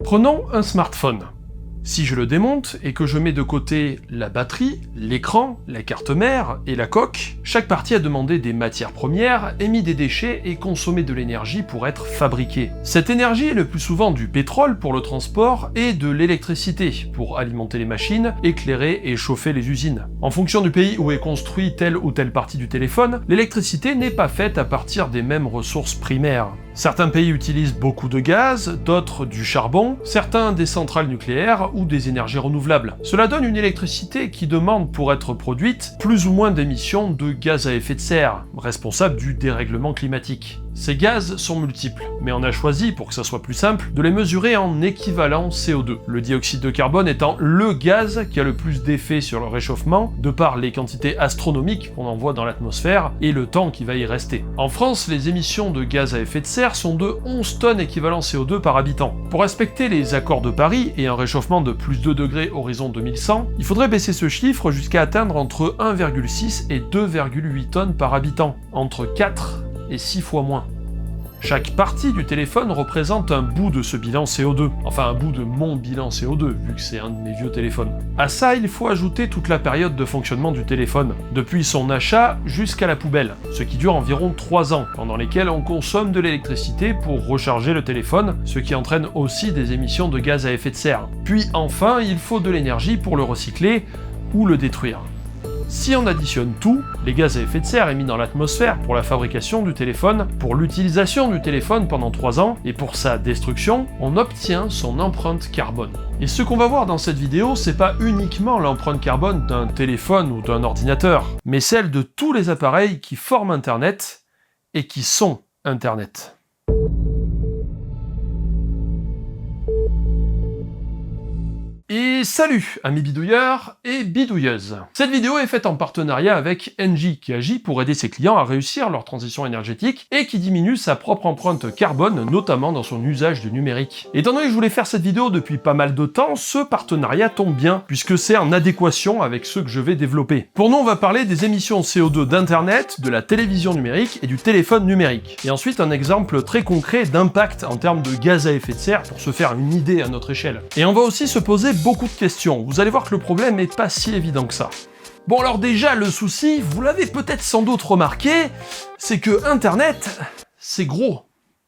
Prenons un smartphone. Si je le démonte et que je mets de côté la batterie, l'écran, la carte mère et la coque, chaque partie a demandé des matières premières, émis des déchets et consommé de l'énergie pour être fabriquée. Cette énergie est le plus souvent du pétrole pour le transport et de l'électricité pour alimenter les machines, éclairer et chauffer les usines. En fonction du pays où est construit telle ou telle partie du téléphone, l'électricité n'est pas faite à partir des mêmes ressources primaires. Certains pays utilisent beaucoup de gaz, d'autres du charbon, certains des centrales nucléaires ou des énergies renouvelables. Cela donne une électricité qui demande pour être produite plus ou moins d'émissions de gaz à effet de serre, responsables du dérèglement climatique. Ces gaz sont multiples, mais on a choisi, pour que ça soit plus simple, de les mesurer en équivalent CO2, le dioxyde de carbone étant le gaz qui a le plus d'effet sur le réchauffement, de par les quantités astronomiques qu'on envoie dans l'atmosphère et le temps qui va y rester. En France, les émissions de gaz à effet de serre sont de 11 tonnes équivalent CO2 par habitant. Pour respecter les accords de Paris et un réchauffement de plus 2 degrés horizon 2100, il faudrait baisser ce chiffre jusqu'à atteindre entre 1,6 et 2,8 tonnes par habitant, entre 4 et 6 fois moins. Chaque partie du téléphone représente un bout de ce bilan CO2, enfin un bout de mon bilan CO2, vu que c'est un de mes vieux téléphones. À ça, il faut ajouter toute la période de fonctionnement du téléphone, depuis son achat jusqu'à la poubelle, ce qui dure environ 3 ans, pendant lesquels on consomme de l'électricité pour recharger le téléphone, ce qui entraîne aussi des émissions de gaz à effet de serre. Puis enfin, il faut de l'énergie pour le recycler ou le détruire. Si on additionne tout, les gaz à effet de serre émis dans l'atmosphère pour la fabrication du téléphone, pour l'utilisation du téléphone pendant 3 ans, et pour sa destruction, on obtient son empreinte carbone. Et ce qu'on va voir dans cette vidéo, c'est pas uniquement l'empreinte carbone d'un téléphone ou d'un ordinateur, mais celle de tous les appareils qui forment Internet et qui sont Internet. Et salut amis bidouilleurs et bidouilleuses. Cette vidéo est faite en partenariat avec Engie qui agit pour aider ses clients à réussir leur transition énergétique et qui diminue sa propre empreinte carbone, notamment dans son usage du numérique. Étant donné que je voulais faire cette vidéo depuis pas mal de temps, ce partenariat tombe bien puisque c'est en adéquation avec ce que je vais développer. Pour nous, on va parler des émissions CO2 d'Internet, de la télévision numérique et du téléphone numérique. Et ensuite un exemple très concret d'impact en termes de gaz à effet de serre pour se faire une idée à notre échelle. Et on va aussi se poser beaucoup de questions. Vous allez voir que le problème n'est pas si évident que ça. Bon alors déjà, le souci, vous l'avez peut-être sans doute remarqué, c'est que Internet, c'est gros.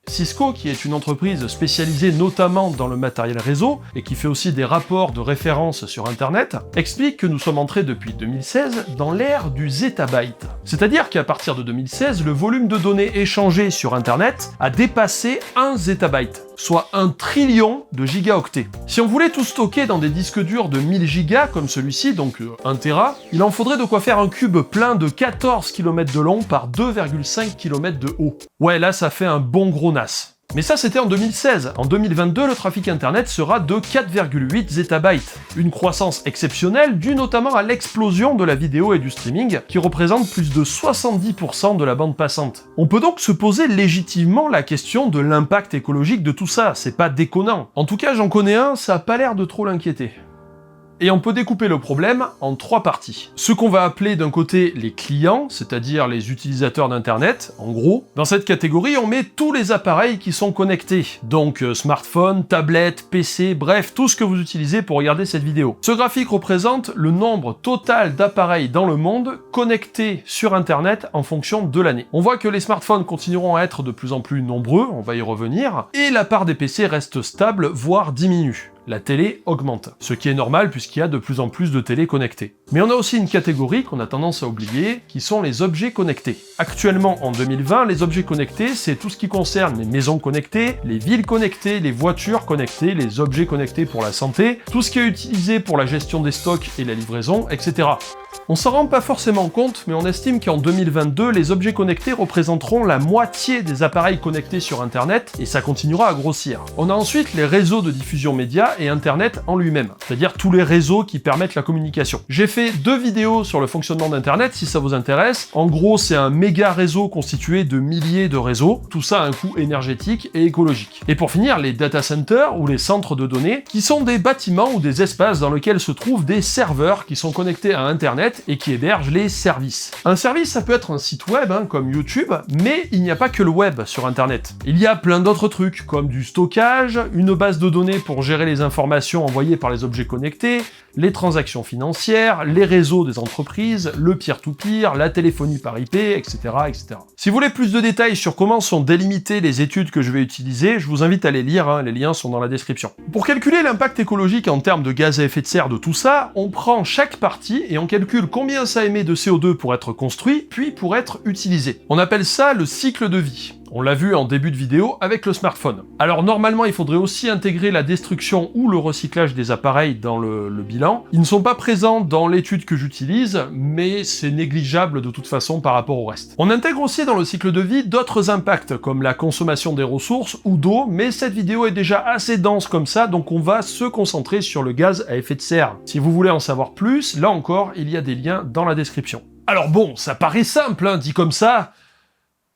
Cisco, qui est une entreprise spécialisée notamment dans le matériel réseau, et qui fait aussi des rapports de référence sur Internet, explique que nous sommes entrés depuis 2016 dans l'ère du zettabyte. C'est-à-dire qu'à partir de 2016, le volume de données échangées sur Internet a dépassé 1 zettabyte, soit 1 trillion de gigaoctets. Si on voulait tout stocker dans des disques durs de 1000 gigas comme celui-ci, donc 1 Tera, il en faudrait de quoi faire un cube plein de 14 km de long par 2,5 km de haut. Ouais, là ça fait un bon gros NAS. Mais ça c'était en 2016. En 2022, le trafic internet sera de 4,8 zettabytes. Une croissance exceptionnelle due notamment à l'explosion de la vidéo et du streaming, qui représente plus de 70% de la bande passante. On peut donc se poser légitimement la question de l'impact écologique de tout ça, c'est pas déconnant. En tout cas, j'en connais un, ça a pas l'air de trop l'inquiéter. Et on peut découper le problème en 3 parties. Ce qu'on va appeler d'un côté les clients, c'est-à-dire les utilisateurs d'Internet, en gros. Dans cette catégorie, on met tous les appareils qui sont connectés. Donc smartphone, tablette, PC, bref, tout ce que vous utilisez pour regarder cette vidéo. Ce graphique représente le nombre total d'appareils dans le monde connectés sur Internet en fonction de l'année. On voit que les smartphones continueront à être de plus en plus nombreux, on va y revenir, et la part des PC reste stable, voire diminue. La télé augmente, ce qui est normal puisqu'il y a de plus en plus de télé connectées. Mais on a aussi une catégorie qu'on a tendance à oublier, qui sont les objets connectés. Actuellement, en 2020, les objets connectés, c'est tout ce qui concerne les maisons connectées, les villes connectées, les voitures connectées, les objets connectés pour la santé, tout ce qui est utilisé pour la gestion des stocks et la livraison, etc. On s'en rend pas forcément compte, mais on estime qu'en 2022, les objets connectés représenteront la moitié des appareils connectés sur Internet, et ça continuera à grossir. On a ensuite les réseaux de diffusion média et Internet en lui-même, c'est-à-dire tous les réseaux qui permettent la communication. J'ai fait 2 vidéos sur le fonctionnement d'Internet, si ça vous intéresse. En gros, c'est un méga réseau constitué de milliers de réseaux, tout ça a un coût énergétique et écologique. Et pour finir, les data centers, ou les centres de données, qui sont des bâtiments ou des espaces dans lesquels se trouvent des serveurs qui sont connectés à Internet Internet et qui héberge les services. Un service, ça peut être un site web, comme YouTube, mais il n'y a pas que le web sur Internet. Il y a plein d'autres trucs, comme du stockage, une base de données pour gérer les informations envoyées par les objets connectés, les transactions financières, les réseaux des entreprises, le peer-to-peer, la téléphonie par IP, etc., etc. Si vous voulez plus de détails sur comment sont délimitées les études que je vais utiliser, je vous invite à les lire, les liens sont dans la description. Pour calculer l'impact écologique en termes de gaz à effet de serre de tout ça, on prend chaque partie et on calcule combien ça émet de CO2 pour être construit, puis pour être utilisé. On appelle ça le cycle de vie. On l'a vu en début de vidéo avec le smartphone. Alors normalement, il faudrait aussi intégrer la destruction ou le recyclage des appareils dans le bilan. Ils ne sont pas présents dans l'étude que j'utilise, mais c'est négligeable de toute façon par rapport au reste. On intègre aussi dans le cycle de vie d'autres impacts, comme la consommation des ressources ou d'eau, mais cette vidéo est déjà assez dense comme ça, donc on va se concentrer sur le gaz à effet de serre. Si vous voulez en savoir plus, là encore, il y a des liens dans la description. Alors bon, ça paraît simple, dit comme ça.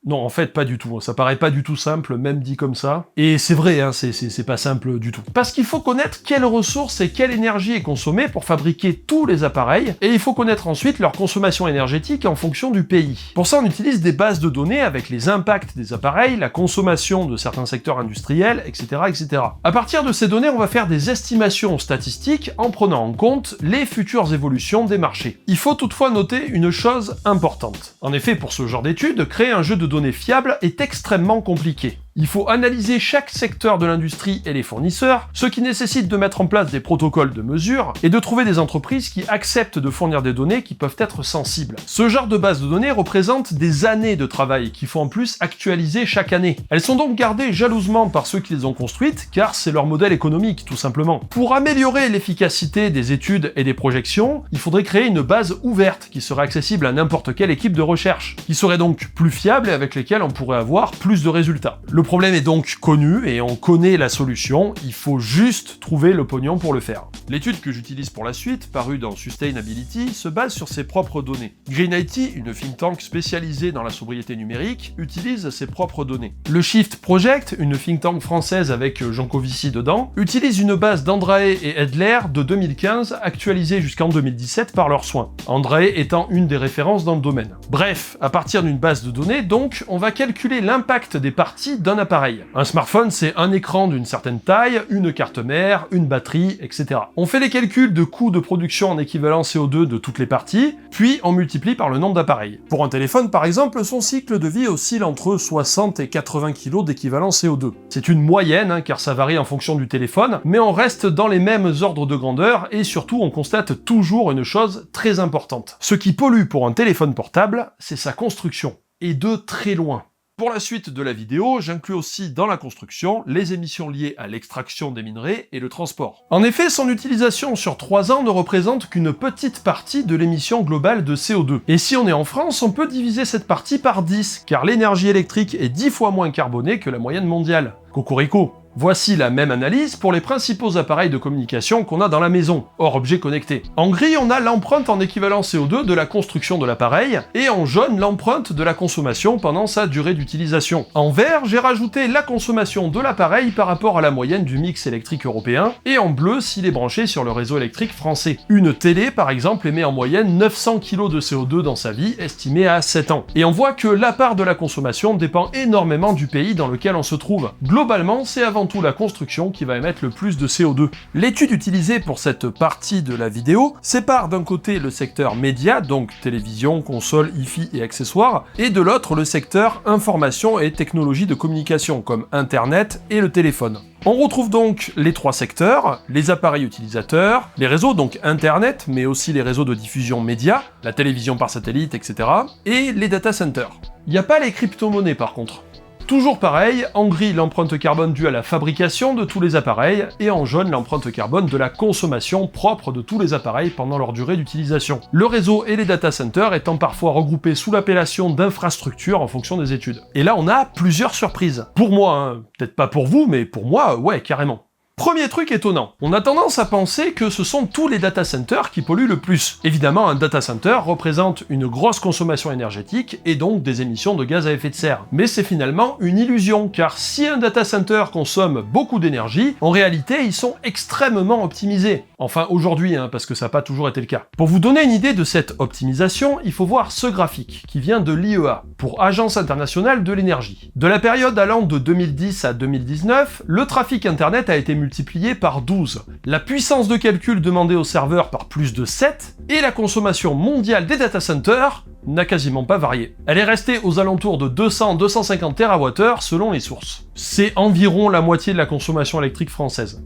Non, en fait, pas du tout. Ça paraît pas du tout simple, même dit comme ça. Et c'est vrai, c'est pas simple du tout. Parce qu'il faut connaître quelles ressources et quelle énergie est consommée pour fabriquer tous les appareils, et il faut connaître ensuite leur consommation énergétique en fonction du pays. Pour ça, on utilise des bases de données avec les impacts des appareils, la consommation de certains secteurs industriels, etc., etc. À partir de ces données, on va faire des estimations statistiques en prenant en compte les futures évolutions des marchés. Il faut toutefois noter une chose importante. En effet, pour ce genre d'études, créer un jeu de données fiables est extrêmement compliqué. Il faut analyser chaque secteur de l'industrie et les fournisseurs, ce qui nécessite de mettre en place des protocoles de mesure et de trouver des entreprises qui acceptent de fournir des données qui peuvent être sensibles. Ce genre de base de données représente des années de travail qu'il faut en plus actualiser chaque année. Elles sont donc gardées jalousement par ceux qui les ont construites, car c'est leur modèle économique, tout simplement. Pour améliorer l'efficacité des études et des projections, il faudrait créer une base ouverte qui serait accessible à n'importe quelle équipe de recherche, qui serait donc plus fiable et avec lesquelles on pourrait avoir plus de résultats. Le problème est donc connu et on connaît la solution, il faut juste trouver le pognon pour le faire. L'étude que j'utilise pour la suite, parue dans Sustainability, se base sur ses propres données. Green IT, une think tank spécialisée dans la sobriété numérique, utilise ses propres données. Le Shift Project, une think tank française avec Jean Covici dedans, utilise une base d'Andrae et Edler de 2015, actualisée jusqu'en 2017 par leurs soins. Andrae étant une des références dans le domaine. Bref, à partir d'une base de données, donc, on va calculer l'impact des parties d'un appareil. Un smartphone, c'est un écran d'une certaine taille, une carte mère, une batterie, etc. On fait les calculs de coûts de production en équivalent CO2 de toutes les parties, puis on multiplie par le nombre d'appareils. Pour un téléphone, par exemple, son cycle de vie oscille entre 60 et 80 kg d'équivalent CO2. C'est une moyenne, car ça varie en fonction du téléphone, mais on reste dans les mêmes ordres de grandeur, et surtout on constate toujours une chose très importante. Ce qui pollue pour un téléphone portable, c'est sa construction, et de très loin. Pour la suite de la vidéo, j'inclus aussi dans la construction les émissions liées à l'extraction des minerais et le transport. En effet, son utilisation sur 3 ans ne représente qu'une petite partie de l'émission globale de CO2. Et si on est en France, on peut diviser cette partie par 10, car l'énergie électrique est 10 fois moins carbonée que la moyenne mondiale. Cocorico. Voici la même analyse pour les principaux appareils de communication qu'on a dans la maison, hors objets connectés. En gris, on a l'empreinte en équivalent CO2 de la construction de l'appareil, et en jaune, l'empreinte de la consommation pendant sa durée d'utilisation. En vert, j'ai rajouté la consommation de l'appareil par rapport à la moyenne du mix électrique européen, et en bleu s'il est branché sur le réseau électrique français. Une télé, par exemple, émet en moyenne 900 kg de CO2 dans sa vie, estimée à 7 ans. Et on voit que la part de la consommation dépend énormément du pays dans lequel on se trouve. Globalement, c'est avant tout la construction qui va émettre le plus de CO2. L'étude utilisée pour cette partie de la vidéo sépare d'un côté le secteur média, donc télévision, console, hi-fi et accessoires, et de l'autre le secteur information et technologies de communication, comme Internet et le téléphone. On retrouve donc les 3 secteurs, les appareils utilisateurs, les réseaux, donc Internet, mais aussi les réseaux de diffusion média, la télévision par satellite, etc., et les data centers. Il n'y a pas les crypto-monnaies par contre. Toujours pareil, en gris l'empreinte carbone due à la fabrication de tous les appareils, et en jaune l'empreinte carbone de la consommation propre de tous les appareils pendant leur durée d'utilisation. Le réseau et les data centers étant parfois regroupés sous l'appellation d'infrastructure en fonction des études. Et là on a plusieurs surprises. Pour moi, peut-être pas pour vous, mais pour moi, ouais, carrément. Premier truc étonnant, on a tendance à penser que ce sont tous les data centers qui polluent le plus. Évidemment, un data center représente une grosse consommation énergétique et donc des émissions de gaz à effet de serre. Mais c'est finalement une illusion, car si un data center consomme beaucoup d'énergie, en réalité ils sont extrêmement optimisés. Enfin aujourd'hui, parce que ça n'a pas toujours été le cas. Pour vous donner une idée de cette optimisation, il faut voir ce graphique qui vient de l'IEA, pour Agence internationale de l'énergie. De la période allant de 2010 à 2019, le trafic internet a été multiplié par 12, la puissance de calcul demandée aux serveurs par plus de 7, et la consommation mondiale des data centers n'a quasiment pas varié. Elle est restée aux alentours de 200-250 TWh selon les sources. C'est environ la moitié de la consommation électrique française.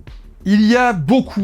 Il y a beaucoup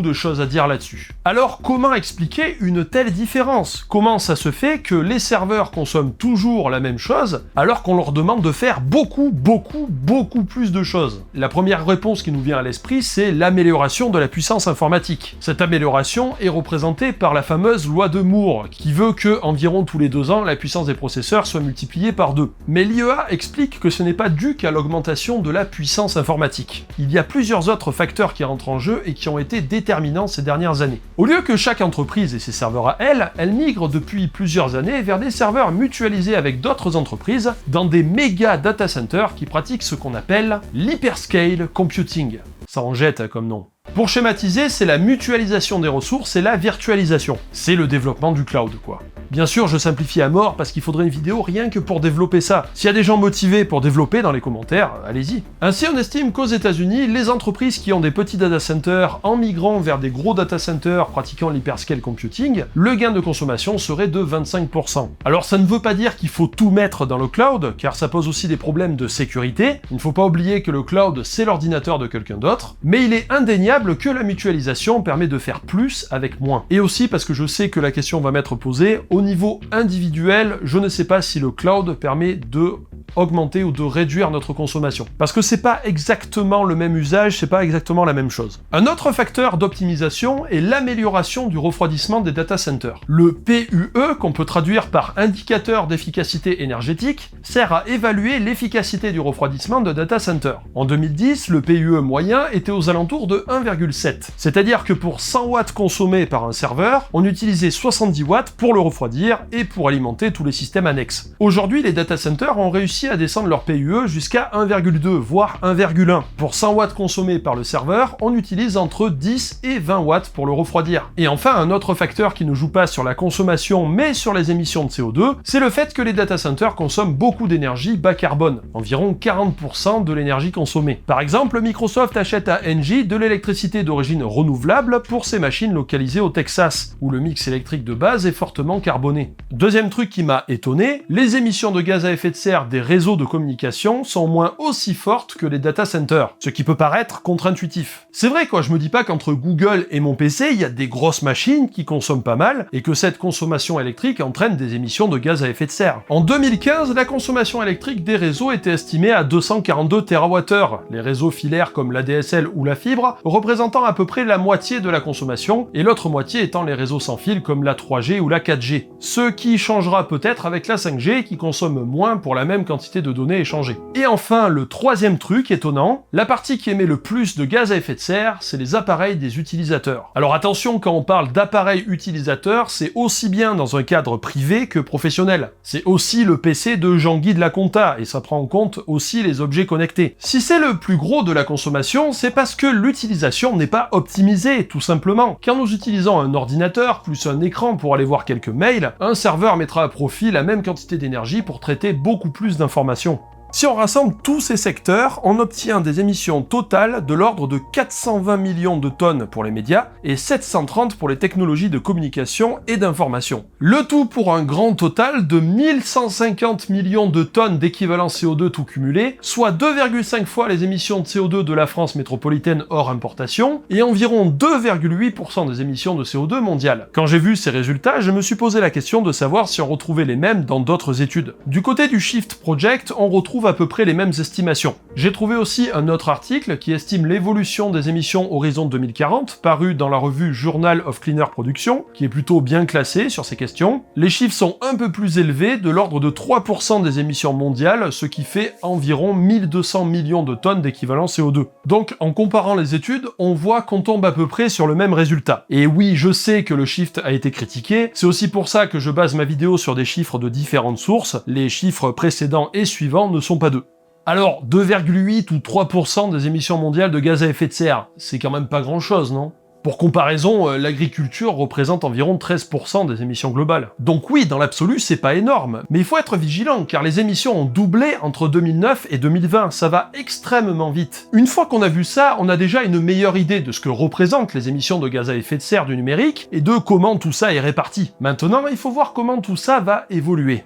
de choses à dire là-dessus. Alors comment expliquer une telle différence? Comment ça se fait que les serveurs consomment toujours la même chose alors qu'on leur demande de faire beaucoup plus de choses? La première réponse qui nous vient à l'esprit, c'est l'amélioration de la puissance informatique. Cette amélioration est représentée par la fameuse loi de Moore, qui veut que environ tous les 2 ans, la puissance des processeurs soit multipliée par 2. Mais l'IEA explique que ce n'est pas dû qu'à l'augmentation de la puissance informatique. Il y a plusieurs autres facteurs qui rentrent en jeu et qui ont été déterminants ces dernières années. Au lieu que chaque entreprise ait ses serveurs à elle migre depuis plusieurs années vers des serveurs mutualisés avec d'autres entreprises dans des méga data centers qui pratiquent ce qu'on appelle l'hyperscale computing. Ça en jette comme nom. Pour schématiser, c'est la mutualisation des ressources et la virtualisation. C'est le développement du cloud, quoi. Bien sûr, je simplifie à mort parce qu'il faudrait une vidéo rien que pour développer ça. S'il y a des gens motivés pour développer dans les commentaires, allez-y. Ainsi, on estime qu'aux États-Unis, les entreprises qui ont des petits data centers en migrant vers des gros data centers pratiquant l'hyperscale computing, le gain de consommation serait de 25%. Alors ça ne veut pas dire qu'il faut tout mettre dans le cloud, car ça pose aussi des problèmes de sécurité. Il ne faut pas oublier que le cloud, c'est l'ordinateur de quelqu'un d'autre, mais il est indéniable que la mutualisation permet de faire plus avec moins. Et aussi parce que je sais que la question va m'être posée, au niveau individuel, je ne sais pas si le cloud permet de augmenter ou de réduire notre consommation. Parce que c'est pas exactement le même usage, c'est pas exactement la même chose. Un autre facteur d'optimisation est l'amélioration du refroidissement des data centers. Le PUE, qu'on peut traduire par indicateur d'efficacité énergétique, sert à évaluer l'efficacité du refroidissement de data centers. En 2010, le PUE moyen était aux alentours de 1,7. C'est-à-dire que pour 100 watts consommés par un serveur, on utilisait 70 watts pour le refroidir et pour alimenter tous les systèmes annexes. Aujourd'hui, les data centers ont réussi à descendre leur PUE jusqu'à 1,2, voire 1,1. Pour 100 watts consommés par le serveur, on utilise entre 10 et 20 watts pour le refroidir. Et enfin, un autre facteur qui ne joue pas sur la consommation mais sur les émissions de CO2, c'est le fait que les data centers consomment beaucoup d'énergie bas carbone, environ 40% de l'énergie consommée. Par exemple, Microsoft achète à Engie de l'électricité d'origine renouvelable pour ses machines localisées au Texas, où le mix électrique de base est fortement carboné. Deuxième truc qui m'a étonné, les émissions de gaz à effet de serre des réseaux de communication sont au moins aussi fortes que les data centers, ce qui peut paraître contre-intuitif. C'est vrai quoi, je me dis pas qu'entre Google et mon PC, il y a des grosses machines qui consomment pas mal, et que cette consommation électrique entraîne des émissions de gaz à effet de serre. En 2015, la consommation électrique des réseaux était estimée à 242 TWh, les réseaux filaires comme l'ADSL ou la fibre représentant à peu près la moitié de la consommation, et l'autre moitié étant les réseaux sans fil comme la 3G ou la 4G. Ce qui changera peut-être avec la 5G qui consomme moins pour la même quantité de données échangées. Et enfin, le troisième truc étonnant, la partie qui émet le plus de gaz à effet de serre, c'est les appareils des utilisateurs. Alors attention, quand on parle d'appareils utilisateurs, c'est aussi bien dans un cadre privé que professionnel. C'est aussi le PC de Jean-Guy de la Compta, et ça prend en compte aussi les objets connectés. Si c'est le plus gros de la consommation, c'est parce que l'utilisation n'est pas optimisée, tout simplement. Quand nous utilisons un ordinateur plus un écran pour aller voir quelques mails, un serveur mettra à profit la même quantité d'énergie pour traiter beaucoup plus d'informations. Si on rassemble tous ces secteurs, on obtient des émissions totales de l'ordre de 420 millions de tonnes pour les médias et 730 pour les technologies de communication et d'information. Le tout pour un grand total de 1150 millions de tonnes d'équivalent CO2 tout cumulé, soit 2,5 fois les émissions de CO2 de la France métropolitaine hors importation et environ 2,8% des émissions de CO2 mondiales. Quand j'ai vu ces résultats, je me suis posé la question de savoir si on retrouvait les mêmes dans d'autres études. Du côté du Shift Project, on retrouve à peu près les mêmes estimations. J'ai trouvé aussi un autre article qui estime l'évolution des émissions Horizon 2040, paru dans la revue Journal of Cleaner Production, qui est plutôt bien classé sur ces questions. Les chiffres sont un peu plus élevés, de l'ordre de 3% des émissions mondiales, ce qui fait environ 1200 millions de tonnes d'équivalent CO2. Donc, en comparant les études, on voit qu'on tombe à peu près sur le même résultat. Et oui, je sais que le Shift a été critiqué, c'est aussi pour ça que je base ma vidéo sur des chiffres de différentes sources, les chiffres précédents et suivants ne sont pas d'eux. Alors, 2,8 ou 3% des émissions mondiales de gaz à effet de serre, c'est quand même pas grand-chose, non ? Pour comparaison, l'agriculture représente environ 13% des émissions globales. Donc oui, dans l'absolu, c'est pas énorme, mais il faut être vigilant, car les émissions ont doublé entre 2009 et 2020, ça va extrêmement vite. Une fois qu'on a vu ça, on a déjà une meilleure idée de ce que représentent les émissions de gaz à effet de serre du numérique, et de comment tout ça est réparti. Maintenant, il faut voir comment tout ça va évoluer.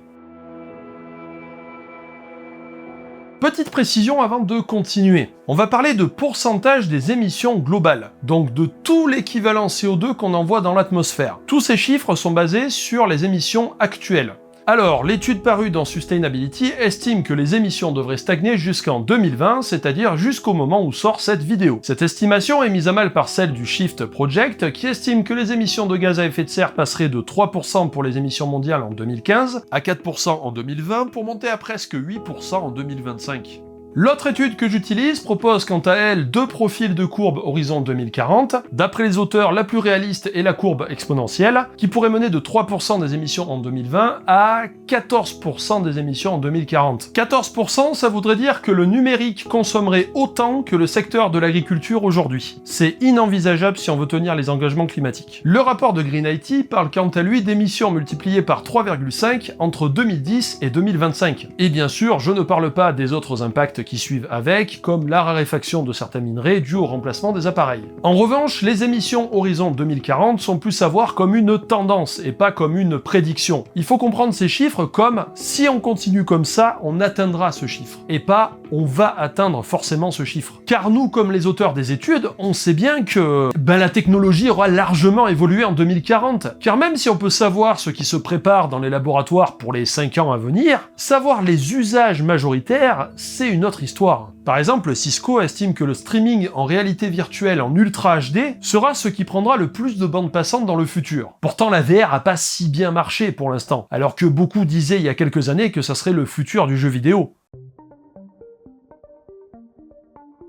Petite précision avant de continuer. On va parler de pourcentage des émissions globales, donc de tout l'équivalent CO2 qu'on envoie dans l'atmosphère. Tous ces chiffres sont basés sur les émissions actuelles. Alors, l'étude parue dans Sustainability estime que les émissions devraient stagner jusqu'en 2020, c'est-à-dire jusqu'au moment où sort cette vidéo. Cette estimation est mise à mal par celle du Shift Project, qui estime que les émissions de gaz à effet de serre passeraient de 3% pour les émissions mondiales en 2015 à 4% en 2020 pour monter à presque 8% en 2025. L'autre étude que j'utilise propose quant à elle deux profils de courbe horizon 2040. D'après les auteurs, la plus réaliste est la courbe exponentielle, qui pourrait mener de 3% des émissions en 2020 à 14% des émissions en 2040. 14%, ça voudrait dire que le numérique consommerait autant que le secteur de l'agriculture aujourd'hui. C'est inenvisageable si on veut tenir les engagements climatiques. Le rapport de Green IT parle quant à lui d'émissions multipliées par 3,5 entre 2010 et 2025. Et bien sûr, je ne parle pas des autres impacts qui suivent avec, comme la raréfaction de certains minerais due au remplacement des appareils. En revanche, les émissions horizon 2040 sont plus à voir comme une tendance et pas comme une prédiction. Il faut comprendre ces chiffres comme si on continue comme ça, on atteindra ce chiffre, et pas on va atteindre forcément ce chiffre. Car nous, comme les auteurs des études, on sait bien que la technologie aura largement évolué en 2040. Car même si on peut savoir ce qui se prépare dans les laboratoires pour les 5 ans à venir, savoir les usages majoritaires, c'est une autre histoire. Par exemple, Cisco estime que le streaming en réalité virtuelle en Ultra HD sera ce qui prendra le plus de bandes passantes dans le futur. Pourtant, la VR a pas si bien marché pour l'instant, alors que beaucoup disaient il y a quelques années que ça serait le futur du jeu vidéo.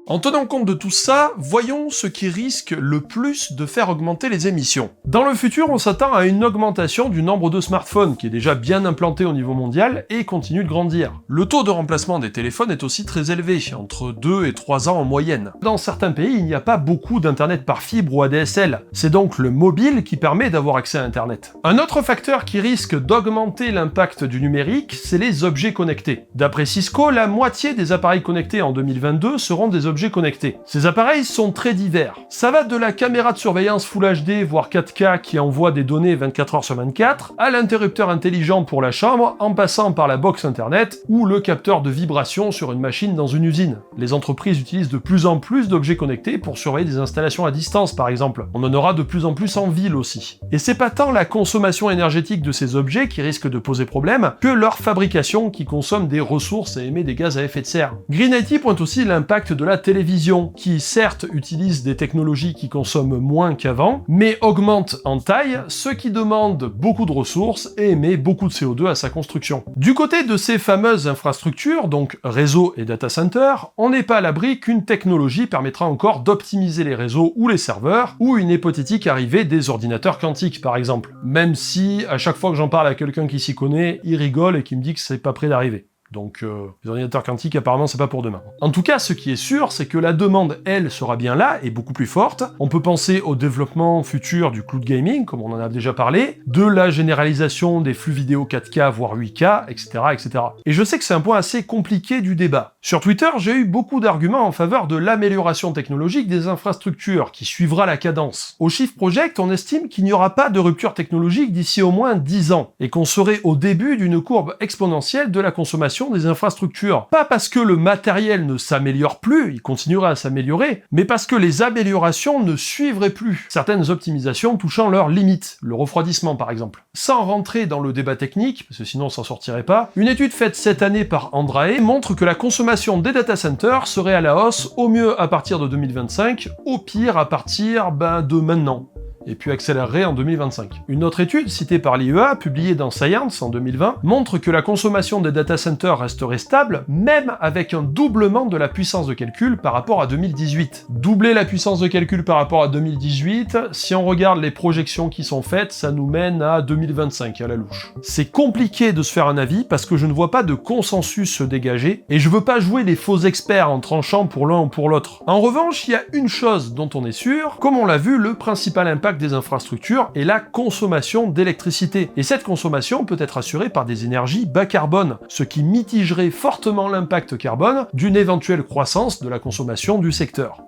En tenant compte de tout ça, voyons ce qui risque le plus de faire augmenter les émissions. Dans le futur, on s'attend à une augmentation du nombre de smartphones, qui est déjà bien implanté au niveau mondial et continue de grandir. Le taux de remplacement des téléphones est aussi très élevé, entre 2 et 3 ans en moyenne. Dans certains pays, il n'y a pas beaucoup d'internet par fibre ou ADSL. C'est donc le mobile qui permet d'avoir accès à internet. Un autre facteur qui risque d'augmenter l'impact du numérique, c'est les objets connectés. D'après Cisco, la moitié des appareils connectés en 2022 seront des objets connectés. Ces appareils sont très divers. Ça va de la caméra de surveillance Full HD voire 4K qui envoie des données 24 heures sur 24, à l'interrupteur intelligent pour la chambre, en passant par la box internet ou le capteur de vibration sur une machine dans une usine. Les entreprises utilisent de plus en plus d'objets connectés pour surveiller des installations à distance par exemple. On en aura de plus en plus en ville aussi. Et c'est pas tant la consommation énergétique de ces objets qui risque de poser problème, que leur fabrication qui consomme des ressources et émet des gaz à effet de serre. Green IT pointe aussi l'impact de la télévision, qui certes utilise des technologies qui consomment moins qu'avant, mais augmente en taille, ce qui demande beaucoup de ressources et émet beaucoup de CO2 à sa construction. Du côté de ces fameuses infrastructures, donc réseaux et data centers, on n'est pas à l'abri qu'une technologie permettra encore d'optimiser les réseaux ou les serveurs, ou une hypothétique arrivée des ordinateurs quantiques par exemple. Même si, à chaque fois que j'en parle à quelqu'un qui s'y connaît, il rigole et qui me dit que c'est pas près d'arriver. Donc les ordinateurs quantiques, apparemment, c'est pas pour demain. En tout cas, ce qui est sûr, c'est que la demande, elle, sera bien là, et beaucoup plus forte. On peut penser au développement futur du cloud gaming, comme on en a déjà parlé, de la généralisation des flux vidéo 4K, voire 8K, etc., etc. Et je sais que c'est un point assez compliqué du débat. Sur Twitter, j'ai eu beaucoup d'arguments en faveur de l'amélioration technologique des infrastructures, qui suivra la cadence. Au Shift Project, on estime qu'il n'y aura pas de rupture technologique d'ici au moins 10 ans, et qu'on serait au début d'une courbe exponentielle de la consommation des infrastructures. Pas parce que le matériel ne s'améliore plus, il continuera à s'améliorer, mais parce que les améliorations ne suivraient plus. Certaines optimisations touchant leurs limites, le refroidissement par exemple. Sans rentrer dans le débat technique, parce que sinon on s'en sortirait pas, une étude faite cette année par Andrae montre que la consommation des data centers serait à la hausse au mieux à partir de 2025, au pire à partir de maintenant. et puis accélérerait en 2025. Une autre étude, citée par l'IEA, publiée dans Science en 2020, montre que la consommation des data centers resterait stable, même avec un doublement de la puissance de calcul par rapport à 2018. Doubler la puissance de calcul par rapport à 2018, si on regarde les projections qui sont faites, ça nous mène à 2025 à la louche. C'est compliqué de se faire un avis parce que je ne vois pas de consensus se dégager, et je veux pas jouer les faux experts en tranchant pour l'un ou pour l'autre. En revanche, il y a une chose dont on est sûr, comme on l'a vu, le principal impact des infrastructures est la consommation d'électricité. Et cette consommation peut être assurée par des énergies bas carbone, ce qui mitigerait fortement l'impact carbone d'une éventuelle croissance de la consommation du secteur.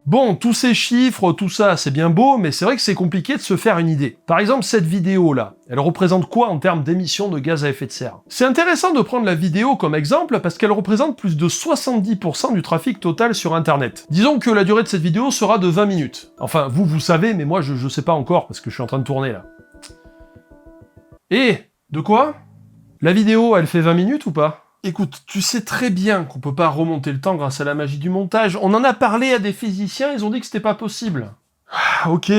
Bon, tous ces chiffres, tout ça, c'est bien beau, mais c'est vrai que c'est compliqué de se faire une idée. Par exemple, cette vidéo-là, elle représente quoi en termes d'émissions de gaz à effet de serre? C'est intéressant de prendre la vidéo comme exemple parce qu'elle représente plus de 70% du trafic total sur Internet. Disons que la durée de cette vidéo sera de 20 minutes. Enfin, vous savez, mais moi je sais pas encore parce que je suis en train de tourner là. Et de quoi? La vidéo, elle fait 20 minutes ou pas? Écoute, tu sais très bien qu'on peut pas remonter le temps grâce à la magie du montage. On en a parlé à des physiciens, ils ont dit que c'était pas possible. Ok,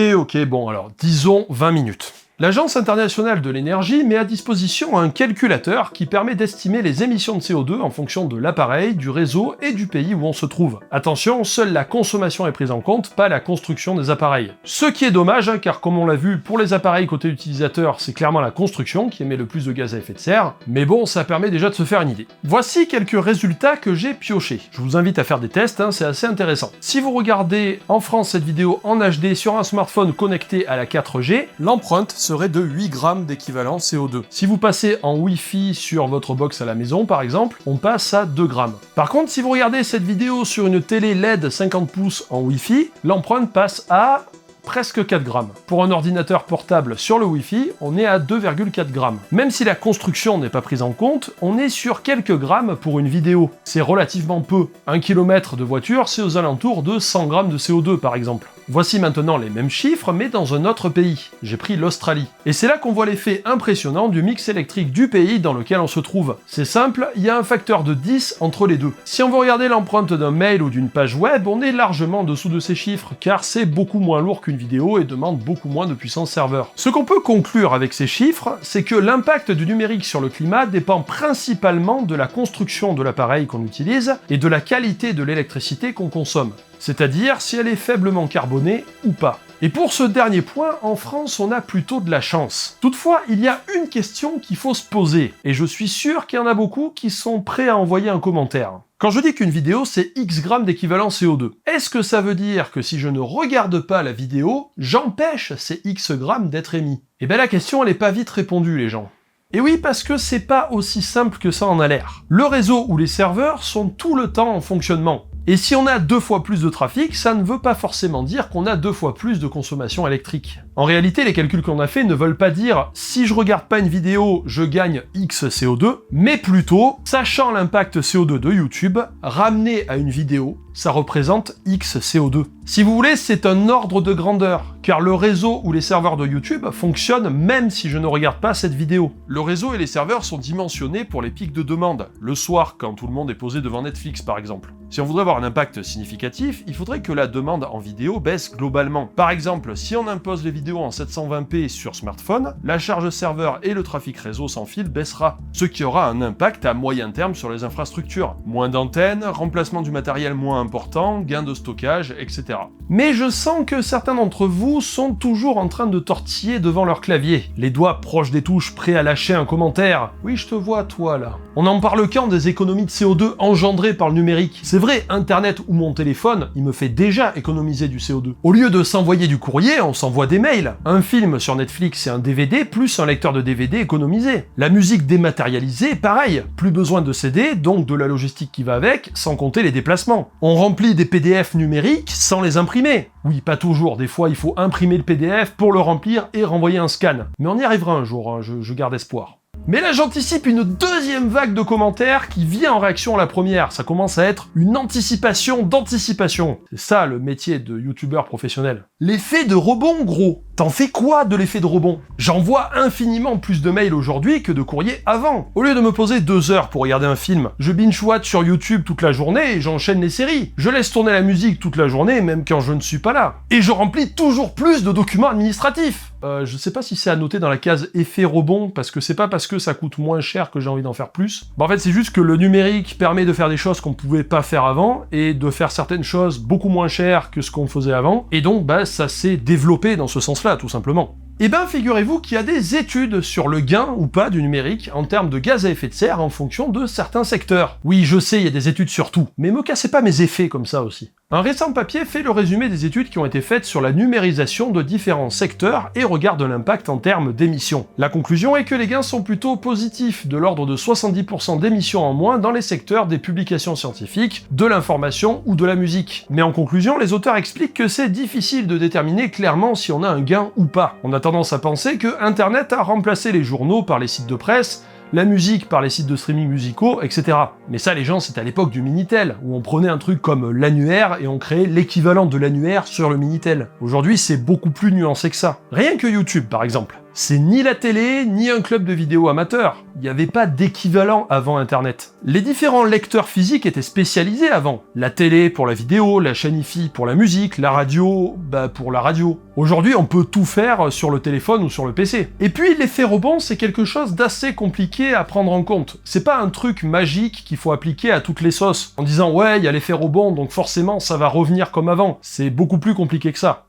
bon alors, disons 20 minutes. L'Agence internationale de l'énergie met à disposition un calculateur qui permet d'estimer les émissions de CO2 en fonction de l'appareil, du réseau et du pays où on se trouve. Attention, seule la consommation est prise en compte, pas la construction des appareils. Ce qui est dommage, car comme on l'a vu, pour les appareils côté utilisateur, c'est clairement la construction qui émet le plus de gaz à effet de serre, mais bon, ça permet déjà de se faire une idée. Voici quelques résultats que j'ai piochés. Je vous invite à faire des tests, c'est assez intéressant. Si vous regardez en France cette vidéo en HD sur un smartphone connecté à la 4G, l'empreinte serait de 8 grammes d'équivalent CO2. Si vous passez en Wi-Fi sur votre box à la maison, par exemple, on passe à 2 grammes. Par contre, si vous regardez cette vidéo sur une télé LED 50 pouces en Wi-Fi, l'empreinte passe à presque 4 grammes. Pour un ordinateur portable sur le Wi-Fi, on est à 2,4 grammes. Même si la construction n'est pas prise en compte, on est sur quelques grammes pour une vidéo. C'est relativement peu. 1 km de voiture, c'est aux alentours de 100 grammes de CO2 par exemple. Voici maintenant les mêmes chiffres, mais dans un autre pays. J'ai pris l'Australie. Et c'est là qu'on voit l'effet impressionnant du mix électrique du pays dans lequel on se trouve. C'est simple, il y a un facteur de 10 entre les deux. Si on veut regarder l'empreinte d'un mail ou d'une page web, on est largement en dessous de ces chiffres, car c'est beaucoup moins lourd qu'une vidéo et demande beaucoup moins de puissance serveur. Ce qu'on peut conclure avec ces chiffres, c'est que l'impact du numérique sur le climat dépend principalement de la construction de l'appareil qu'on utilise et de la qualité de l'électricité qu'on consomme. C'est-à-dire si elle est faiblement carbonée ou pas. Et pour ce dernier point, en France, on a plutôt de la chance. Toutefois, il y a une question qu'il faut se poser, et je suis sûr qu'il y en a beaucoup qui sont prêts à envoyer un commentaire. Quand je dis qu'une vidéo, c'est X grammes d'équivalent CO2, est-ce que ça veut dire que si je ne regarde pas la vidéo, j'empêche ces X grammes d'être émis? Eh ben la question, elle est pas vite répondue, les gens. Et oui, parce que c'est pas aussi simple que ça en a l'air. Le réseau ou les serveurs sont tout le temps en fonctionnement. Et si on a 2 fois plus de trafic, ça ne veut pas forcément dire qu'on a 2 fois plus de consommation électrique. En réalité, les calculs qu'on a faits ne veulent pas dire si je regarde pas une vidéo, je gagne X CO2, mais plutôt, sachant l'impact CO2 de YouTube, ramené à une vidéo, ça représente X CO2. Si vous voulez, c'est un ordre de grandeur, car le réseau ou les serveurs de YouTube fonctionnent même si je ne regarde pas cette vidéo. Le réseau et les serveurs sont dimensionnés pour les pics de demande, le soir quand tout le monde est posé devant Netflix par exemple. Si on voudrait avoir un impact significatif, il faudrait que la demande en vidéo baisse globalement. Par exemple, si on impose les vidéos en 720p sur smartphone, la charge serveur et le trafic réseau sans fil baissera, ce qui aura un impact à moyen terme sur les infrastructures. Moins d'antennes, remplacement du matériel moins important, gain de stockage, etc. Mais je sens que certains d'entre vous sont toujours en train de tortiller devant leur clavier, les doigts proches des touches, prêts à lâcher un commentaire. Oui, je te vois, toi, là. On en parle quand des économies de CO2 engendrées par le numérique? C'est vrai, Internet ou mon téléphone, il me fait déjà économiser du CO2. Au lieu de s'envoyer du courrier, on s'envoie des mails. Un film sur Netflix et un DVD, plus un lecteur de DVD économisé. La musique dématérialisée, pareil. Plus besoin de CD, donc de la logistique qui va avec, sans compter les déplacements. On remplit des PDF numériques sans les imprimer. Oui, pas toujours, des fois il faut imprimer le PDF pour le remplir et renvoyer un scan. Mais on y arrivera un jour, hein, je garde espoir. Mais là j'anticipe une deuxième vague de commentaires qui vient en réaction à la première. Ça commence à être une anticipation d'anticipation. C'est ça le métier de youtubeur professionnel. L'effet de rebond gros. T'en fais quoi de l'effet de rebond? J'envoie infiniment plus de mails aujourd'hui que de courriers avant. Au lieu de me poser 2 heures pour regarder un film, je binge-watch sur YouTube toute la journée et j'enchaîne les séries. Je laisse tourner la musique toute la journée, même quand je ne suis pas là. Et je remplis toujours plus de documents administratifs. Je sais pas si c'est à noter dans la case effet rebond, parce que c'est pas parce que ça coûte moins cher que j'ai envie d'en faire plus. Bah en fait, c'est juste que le numérique permet de faire des choses qu'on pouvait pas faire avant, et de faire certaines choses beaucoup moins chères que ce qu'on faisait avant, et donc bah ça s'est développé dans ce sens-là, tout simplement. Eh ben, figurez-vous qu'il y a des études sur le gain ou pas du numérique en termes de gaz à effet de serre en fonction de certains secteurs. Oui, je sais, il y a des études sur tout, mais me cassez pas mes effets comme ça aussi. Un récent papier fait le résumé des études qui ont été faites sur la numérisation de différents secteurs et regarde l'impact en termes d'émissions. La conclusion est que les gains sont plutôt positifs, de l'ordre de 70% d'émissions en moins dans les secteurs des publications scientifiques, de l'information ou de la musique. Mais en conclusion, les auteurs expliquent que c'est difficile de déterminer clairement si on a un gain ou pas. On a tendance à penser que Internet a remplacé les journaux par les sites de presse, la musique par les sites de streaming musicaux, etc. Mais ça, les gens, c'était à l'époque du Minitel, où on prenait un truc comme l'annuaire et on créait l'équivalent de l'annuaire sur le Minitel. Aujourd'hui, c'est beaucoup plus nuancé que ça. Rien que YouTube, par exemple. C'est ni la télé, ni un club de vidéo amateur. Il n'y avait pas d'équivalent avant Internet. Les différents lecteurs physiques étaient spécialisés avant. La télé pour la vidéo, la chaîne hi-fi pour la musique, la radio, pour la radio. Aujourd'hui, on peut tout faire sur le téléphone ou sur le PC. Et puis, l'effet rebond, c'est quelque chose d'assez compliqué à prendre en compte. C'est pas un truc magique qu'il faut appliquer à toutes les sauces, en disant « ouais, il y a l'effet rebond, donc forcément, ça va revenir comme avant ». C'est beaucoup plus compliqué que ça.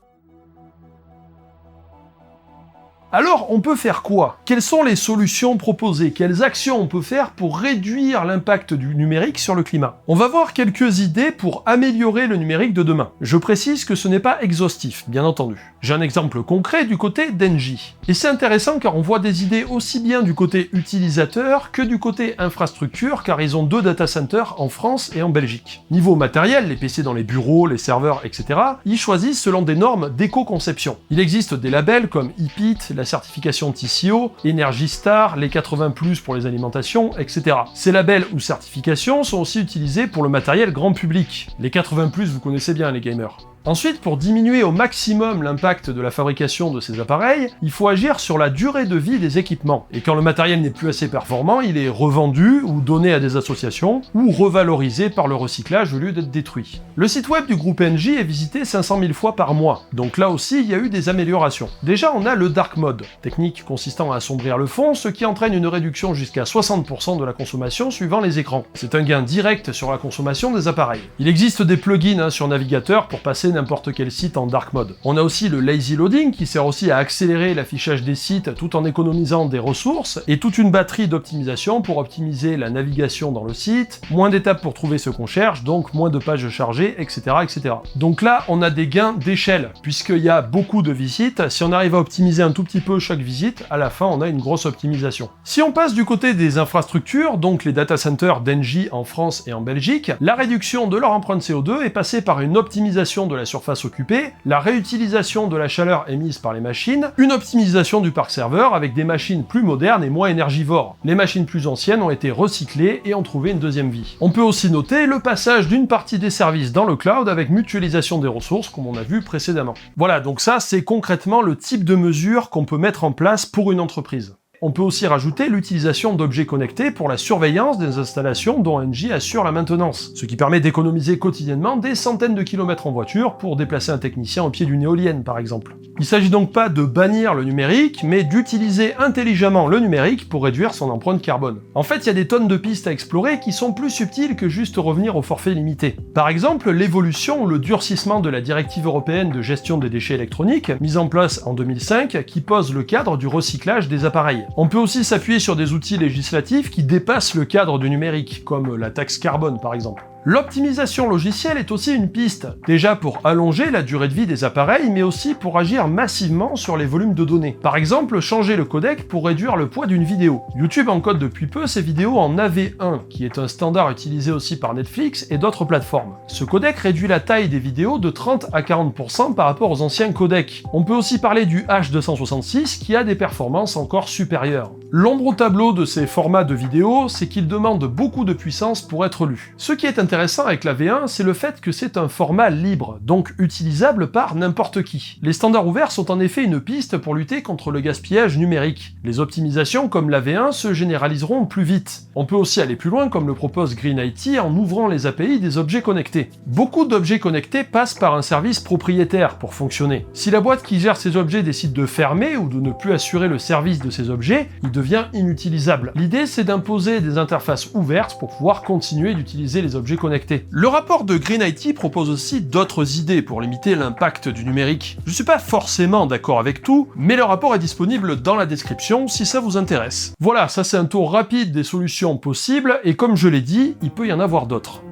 Alors, on peut faire quoi? Quelles sont les solutions proposées? Quelles actions on peut faire pour réduire l'impact du numérique sur le climat? On va voir quelques idées pour améliorer le numérique de demain. Je précise que ce n'est pas exhaustif, bien entendu. J'ai un exemple concret du côté d'Engie. Et c'est intéressant car on voit des idées aussi bien du côté utilisateur que du côté infrastructure, car ils ont 2 data centers en France et en Belgique. Niveau matériel, les PC dans les bureaux, les serveurs, etc., ils choisissent selon des normes d'éco-conception. Il existe des labels comme EPIT, la certification TCO, Energy Star, les 80+, pour les alimentations, etc. Ces labels ou certifications sont aussi utilisés pour le matériel grand public. Les 80+, vous connaissez bien les gamers. Ensuite, pour diminuer au maximum l'impact de la fabrication de ces appareils, il faut agir sur la durée de vie des équipements. Et quand le matériel n'est plus assez performant, il est revendu ou donné à des associations, ou revalorisé par le recyclage au lieu d'être détruit. Le site web du groupe Engie est visité 500 000 fois par mois, donc là aussi il y a eu des améliorations. Déjà, on a le Dark Mode, technique consistant à assombrir le fond, ce qui entraîne une réduction jusqu'à 60% de la consommation suivant les écrans. C'est un gain direct sur la consommation des appareils. Il existe des plugins sur navigateur pour passer n'importe quel site en dark mode. On a aussi le lazy loading qui sert aussi à accélérer l'affichage des sites tout en économisant des ressources, et toute une batterie d'optimisation pour optimiser la navigation dans le site, moins d'étapes pour trouver ce qu'on cherche, donc moins de pages chargées, etc., etc. Donc là, on a des gains d'échelle, puisqu'il y a beaucoup de visites. Si on arrive à optimiser un tout petit peu chaque visite, à la fin, on a une grosse optimisation. Si on passe du côté des infrastructures, donc les data centers d'Engie en France et en Belgique, la réduction de leur empreinte CO2 est passée par une optimisation de la surface occupée, la réutilisation de la chaleur émise par les machines, une optimisation du parc serveur avec des machines plus modernes et moins énergivores. Les machines plus anciennes ont été recyclées et ont trouvé une deuxième vie. On peut aussi noter le passage d'une partie des services dans le cloud avec mutualisation des ressources, comme on a vu précédemment. Voilà, donc ça c'est concrètement le type de mesure qu'on peut mettre en place pour une entreprise. On peut aussi rajouter l'utilisation d'objets connectés pour la surveillance des installations dont Engie assure la maintenance, ce qui permet d'économiser quotidiennement des centaines de kilomètres en voiture pour déplacer un technicien au pied d'une éolienne par exemple. Il s'agit donc pas de bannir le numérique, mais d'utiliser intelligemment le numérique pour réduire son empreinte carbone. En fait, il y a des tonnes de pistes à explorer qui sont plus subtiles que juste revenir au forfait limité. Par exemple, l'évolution ou le durcissement de la directive européenne de gestion des déchets électroniques, mise en place en 2005, qui pose le cadre du recyclage des appareils. On peut aussi s'appuyer sur des outils législatifs qui dépassent le cadre du numérique, comme la taxe carbone par exemple. L'optimisation logicielle est aussi une piste, déjà pour allonger la durée de vie des appareils, mais aussi pour agir massivement sur les volumes de données. Par exemple, changer le codec pour réduire le poids d'une vidéo. YouTube encode depuis peu ses vidéos en AV1, qui est un standard utilisé aussi par Netflix et d'autres plateformes. Ce codec réduit la taille des vidéos de 30 à 40% par rapport aux anciens codecs. On peut aussi parler du H266, qui a des performances encore supérieures. L'ombre au tableau de ces formats de vidéos, c'est qu'ils demandent beaucoup de puissance pour être lus. Ce qui est intéressant, intéressant avec la V1, c'est le fait que c'est un format libre, donc utilisable par n'importe qui. Les standards ouverts sont en effet une piste pour lutter contre le gaspillage numérique. Les optimisations comme la V1 se généraliseront plus vite. On peut aussi aller plus loin comme le propose GreenIT en ouvrant les API des objets connectés. Beaucoup d'objets connectés passent par un service propriétaire pour fonctionner. Si la boîte qui gère ces objets décide de fermer ou de ne plus assurer le service de ces objets, il devient inutilisable. L'idée c'est d'imposer des interfaces ouvertes pour pouvoir continuer d'utiliser les objets connectés. Le rapport de GreenIT propose aussi d'autres idées pour limiter l'impact du numérique. Je suis pas forcément d'accord avec tout, mais le rapport est disponible dans la description si ça vous intéresse. Voilà, ça c'est un tour rapide des solutions possibles, et comme je l'ai dit, il peut y en avoir d'autres.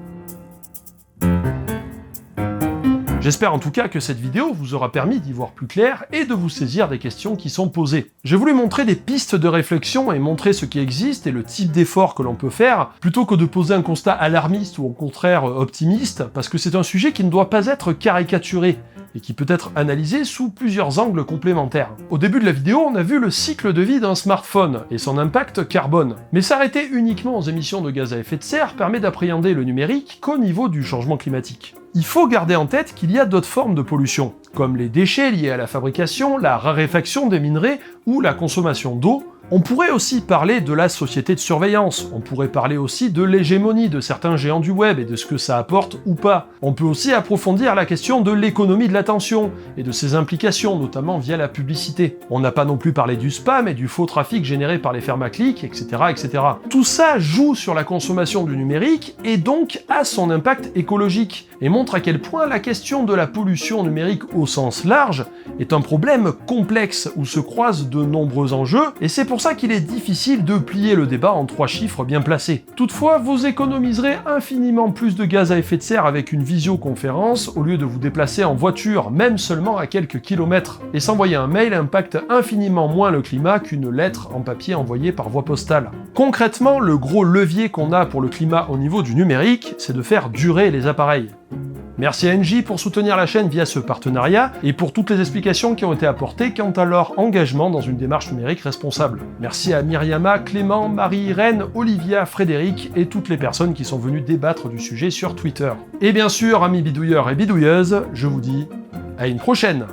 J'espère en tout cas que cette vidéo vous aura permis d'y voir plus clair et de vous saisir des questions qui sont posées. J'ai voulu montrer des pistes de réflexion et montrer ce qui existe et le type d'effort que l'on peut faire, plutôt que de poser un constat alarmiste ou au contraire optimiste, parce que c'est un sujet qui ne doit pas être caricaturé et qui peut être analysé sous plusieurs angles complémentaires. Au début de la vidéo, on a vu le cycle de vie d'un smartphone et son impact carbone. Mais s'arrêter uniquement aux émissions de gaz à effet de serre permet d'appréhender le numérique qu'au niveau du changement climatique. Il faut garder en tête qu'il y a d'autres formes de pollution, comme les déchets liés à la fabrication, la raréfaction des minerais ou la consommation d'eau. On pourrait aussi parler de la société de surveillance, on pourrait parler aussi de l'hégémonie de certains géants du web et de ce que ça apporte ou pas. On peut aussi approfondir la question de l'économie de l'attention et de ses implications, notamment via la publicité. On n'a pas non plus parlé du spam et du faux trafic généré par les fermes à clics, etc., etc. Tout ça joue sur la consommation du numérique et donc a son impact écologique, et montre à quel point la question de la pollution numérique au sens large est un problème complexe où se croisent de nombreux enjeux, et c'est pour ça qu'il est difficile de plier le débat en 3 chiffres bien placés. Toutefois, vous économiserez infiniment plus de gaz à effet de serre avec une visioconférence au lieu de vous déplacer en voiture, même seulement à quelques kilomètres. Et s'envoyer un mail impacte infiniment moins le climat qu'une lettre en papier envoyée par voie postale. Concrètement, le gros levier qu'on a pour le climat au niveau du numérique, c'est de faire durer les appareils. Merci à Engie pour soutenir la chaîne via ce partenariat et pour toutes les explications qui ont été apportées quant à leur engagement dans une démarche numérique responsable. Merci à Myriama, Clément, Marie-Irène, Olivia, Frédéric et toutes les personnes qui sont venues débattre du sujet sur Twitter. Et bien sûr, amis bidouilleurs et bidouilleuses, je vous dis à une prochaine!